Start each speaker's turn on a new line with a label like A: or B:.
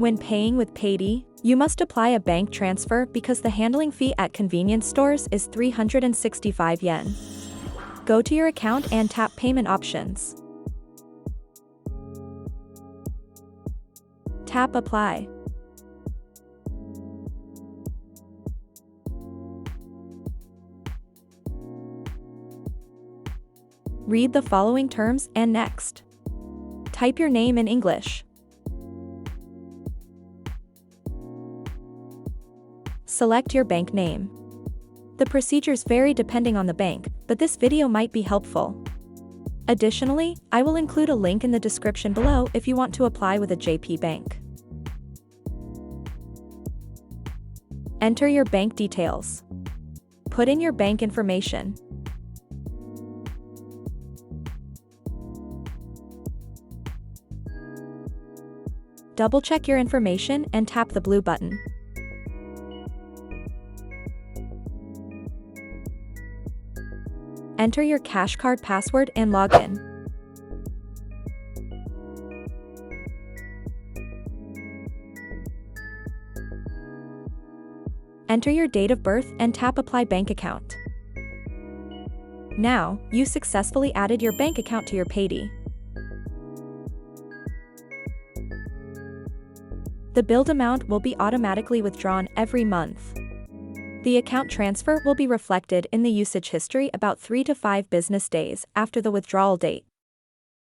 A: When paying with Payday, you must apply a bank transfer because the handling fee at convenience stores is 365 yen. Go to your account and tap Payment Options. Tap Apply. Read the following terms and next. Type your name in English. Select your bank name. The procedures vary depending on the bank, but this video might be helpful. Additionally, I will include a link in the description below if you want to apply with a JP Bank. Enter your bank details. Put in your bank information. Double-check your information and tap the blue button. Enter your cash card password and log in. Enter your date of birth and tap Apply Bank Account. Now, you successfully added your bank account to your Payday. The billed amount will be automatically withdrawn every month. The account transfer will be reflected in the usage history about 3 to 5 business days after the withdrawal date.